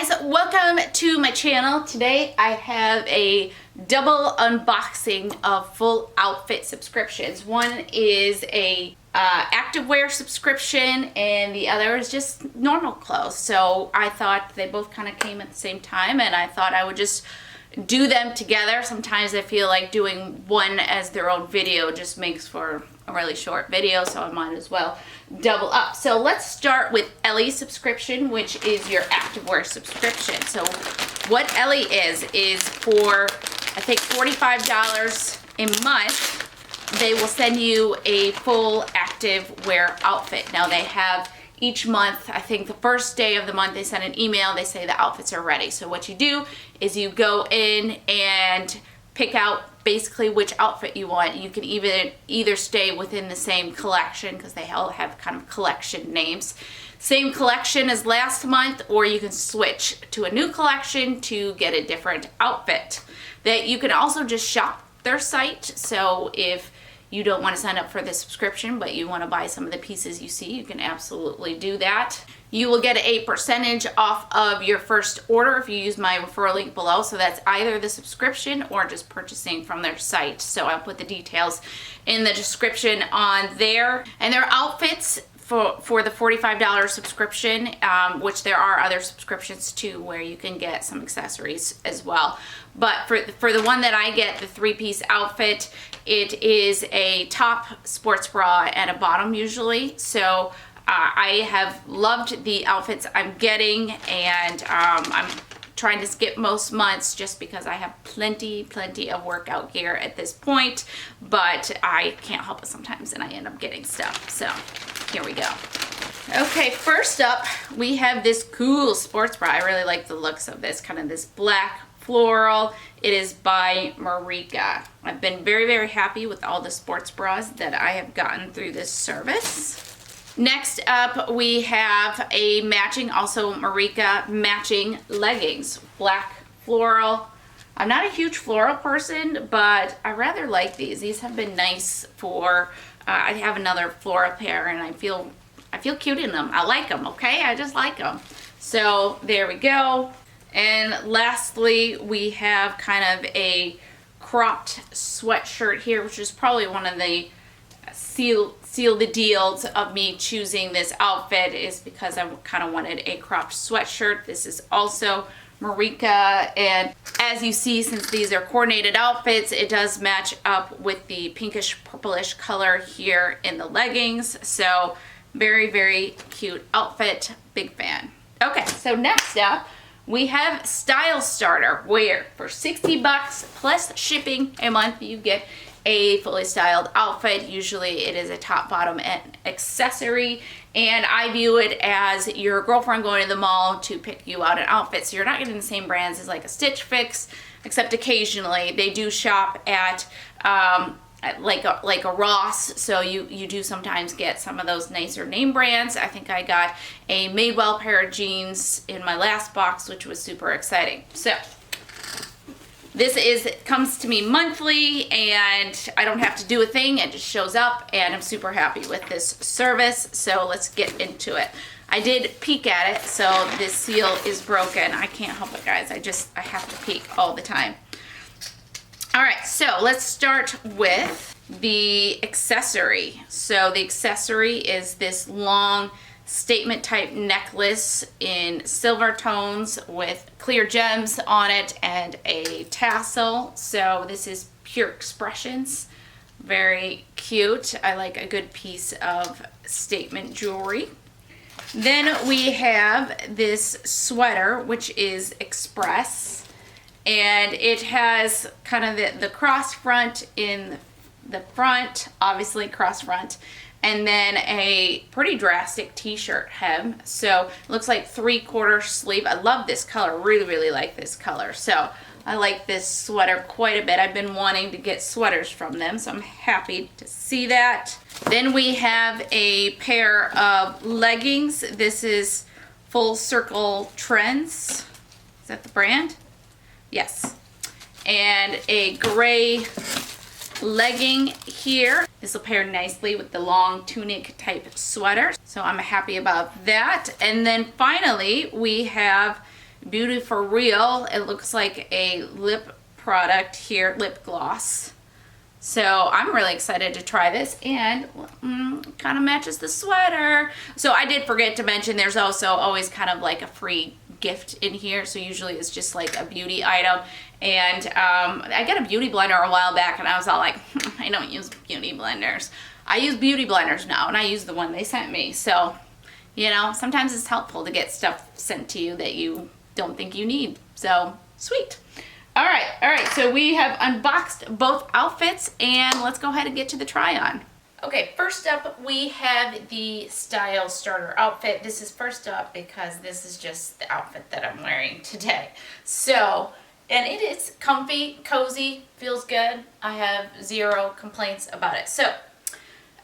guys, welcome to my channel. Today I have a double unboxing of full outfit subscriptions. One is a activewear subscription and the other is just normal clothes. So I thought they both kind of came at the same time and I thought I would just do them together. Sometimes I feel like doing one as their own video just makes for a really short video, so I might as well double up. So let's start with Ellie subscription, which is your activewear subscription. So what Ellie is for I think $45 a month, they will send you a full activewear outfit. Now they have each month, I think the first day of the month, they send an email, they say the outfits are ready. So what you do is you go in and pick out basically which outfit you want. You can either stay within the same collection because they all have kind of collection names. Same collection as last month, or you can switch to a new collection to get a different outfit. That you can also just shop their site. So if you don't want to sign up for the subscription, but you want to buy some of the pieces you see, you can absolutely do that. You will get a percentage off of your first order if you use my referral link below. So that's either the subscription or just purchasing from their site. So I'll put the details in the description on there. And their outfits for the $45 subscription, which there are other subscriptions too where you can get some accessories as well. But for the one that I get, the three-piece outfit, it is a top sports bra and a bottom usually. So I have loved the outfits I'm getting, and I'm trying to skip most months just because I have plenty of workout gear at this point, but I can't help it sometimes and I end up getting stuff. So here we go. Okay, first up we have this cool sports bra. I really like the looks of this, kind of this black floral. It is by Marika. I've been very happy with all the sports bras that I have gotten through this service. Next up, we have a matching, also Marika matching leggings, black floral. I'm not a huge floral person, but I rather like these. These have been nice for, I have another floral pair and I feel cute in them. I like them, okay? I just like them. So there we go. And lastly, we have kind of a cropped sweatshirt here, which is probably one of the seal the deals of me choosing this outfit, is because I kind of wanted a cropped sweatshirt. This is also Marika, and as you see, since these are coordinated outfits, it does match up with the pinkish purplish color here in the leggings. So very cute outfit, big fan. Okay, so next up we have StyleStarter, where for 60 bucks plus shipping a month you get a fully styled outfit. Usually it is a top, bottom, and accessory, and I view it as your girlfriend going to the mall to pick you out an outfit. So you're not getting the same brands as like a Stitch Fix, except occasionally they do shop at like a Ross, so you do sometimes get some of those nicer name brands. I think I got a Madewell pair of jeans in my last box, which was super exciting. So this comes to me monthly and I don't have to do a thing. It just shows up and I'm super happy with this service. So let's get into it. I did peek at it, so this seal is broken. I can't help it, guys. I have to peek all the time. All right, so let's start with the accessory. So the accessory is this long statement type necklace in silver tones with clear gems on it and a tassel. So this is Pure Expressions. Very cute. I like a good piece of statement jewelry. Then we have this sweater, which is Express, and it has kind of the cross front in the front, obviously cross front, and then a pretty drastic t-shirt hem. So it looks like 3/4 sleeve. I love this color, really like this color. So I like this sweater quite a bit. I've been wanting to get sweaters from them, so I'm happy to see that. Then we have a pair of leggings. This is Full Circle Trends. Is that the brand? Yes. And a gray legging here. This will pair nicely with the long tunic type sweater. So I'm happy about that. And then finally we have Beauty for Real. It looks like a lip product here, lip gloss. So I'm really excited to try this, and kind of matches the sweater. So I did forget to mention there's also always kind of like a free gift in here. So usually it's just like a beauty item. And I got a beauty blender a while back, and I was all like, I don't use beauty blenders. I use beauty blenders now, and I use the one they sent me. So, you know, sometimes it's helpful to get stuff sent to you that you don't think you need. So, sweet. All right, so we have unboxed both outfits, and let's go ahead and get to the try on. Okay, first up we have the StyleStarter outfit. This is first up because this is just the outfit that I'm wearing today. So, and it is comfy, cozy, feels good. I have zero complaints about it. So,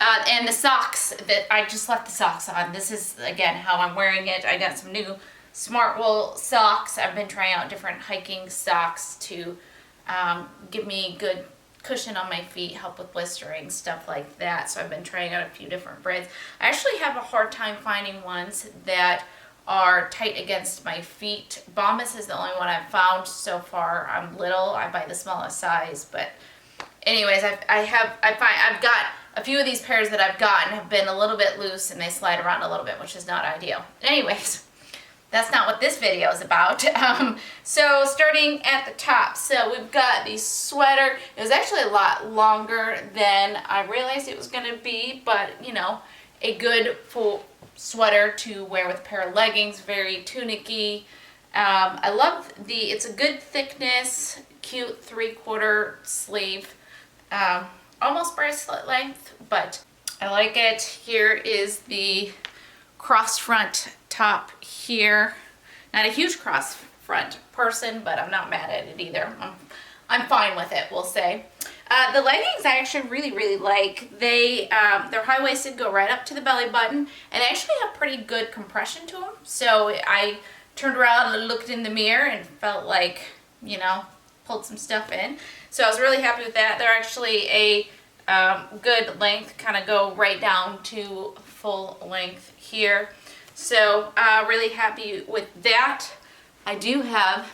and the socks, that I just left the socks on. This is, again, how I'm wearing it. I got some new Smart Wool socks. I've been trying out different hiking socks to give me good cushion on my feet, help with blistering, stuff like that. So I've been trying out a few different brands. I actually have a hard time finding ones that are tight against my feet. Bombas is the only one I've found so far. I'm little. I buy the smallest size, but anyways, I've got a few of these pairs that I've gotten have been a little bit loose, and they slide around a little bit, which is not ideal. Anyways, that's not what this video is about. So starting at the top, so we've got the sweater. It was actually a lot longer than I realized it was going to be, but you know, a good full sweater to wear with a pair of leggings, very tunicky. I love it's a good thickness, cute 3/4 sleeve, almost bracelet length, but I like it. Here is the cross front top here. Not a huge cross front person, but I'm not mad at it either. I'm fine with it, we'll say. The leggings I actually really like. They're high-waisted, go right up to the belly button, and they actually have pretty good compression to them. So I turned around and looked in the mirror and felt like, you know, pulled some stuff in. So I was really happy with that. They're actually a good length, kind of go right down to full length here. So really happy with that. I do have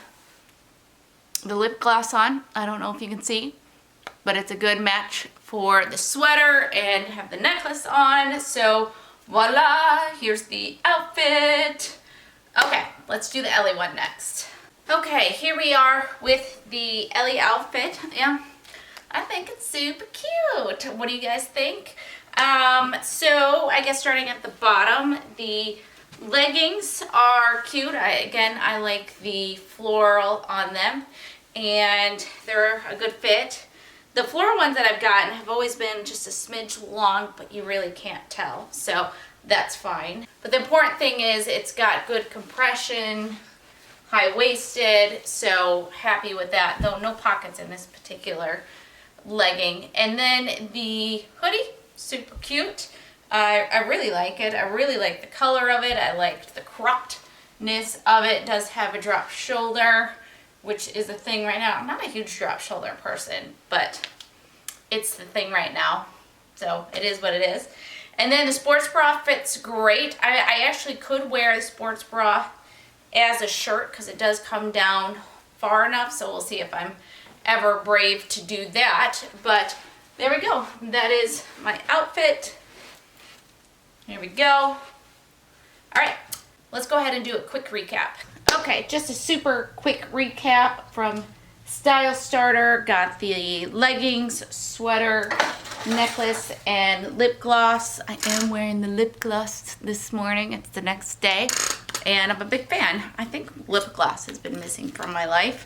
the lip gloss on. I don't know if you can see, but it's a good match for the sweater, and have the necklace on. So voila, here's the outfit. Okay, let's do the Ellie one next. Okay, here we are with the Ellie outfit. Yeah, I think it's super cute. What do you guys think? So I guess starting at the bottom, the leggings are cute. I like the floral on them, and they're a good fit. The floral ones that I've gotten have always been just a smidge long, but you really can't tell, so that's fine. But the important thing is it's got good compression, high-waisted, so happy with that, though no pockets in this particular legging. And then the hoodie, super cute. I really like it. I really like the color of it. I liked the croppedness of it. It does have a drop shoulder, which is a thing right now. I'm not a huge drop shoulder person, but it's the thing right now. So it is what it is. And then the sports bra fits great. I actually could wear the sports bra as a shirt because it does come down far enough. So we'll see if I'm ever brave to do that. But there we go. That is my outfit. Here we go. All right, let's go ahead and do a quick recap. Okay, just a super quick recap from StyleStarter. Got the leggings, sweater, necklace, and lip gloss. I am wearing the lip gloss this morning. It's the next day, and I'm a big fan. I think lip gloss has been missing from my life.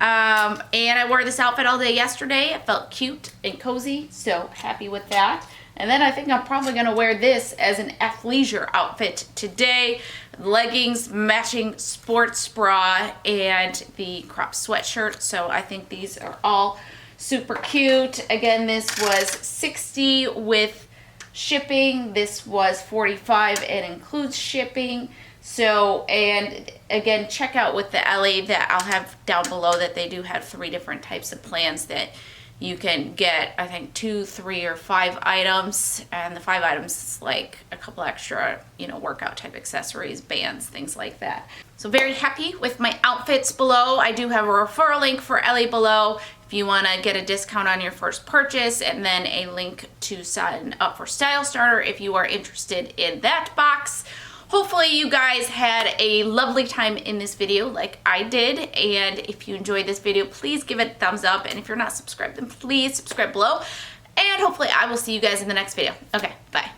And I wore this outfit all day yesterday. It felt cute and cozy, so happy with that. And then I think I'm probably going to wear this as an athleisure outfit today. Leggings, matching sports bra, and the crop sweatshirt. So I think these are all super cute. Again, this was $60 with shipping. This was $45 and includes shipping. So, and again, check out with the Ellie that I'll have down below that they do have 3 different types of plans that you can get, I think 2, 3, or 5 items, and the 5 items is like a couple extra, you know, workout type accessories, bands, things like that. So very happy with my outfits below. I do have a referral link for Ellie below if you want to get a discount on your first purchase, and then a link to sign up for StyleStarter if you are interested in that box. Hopefully you guys had a lovely time in this video like I did, and if you enjoyed this video, please give it a thumbs up, and if you're not subscribed, then please subscribe below, and hopefully I will see you guys in the next video. Okay, bye.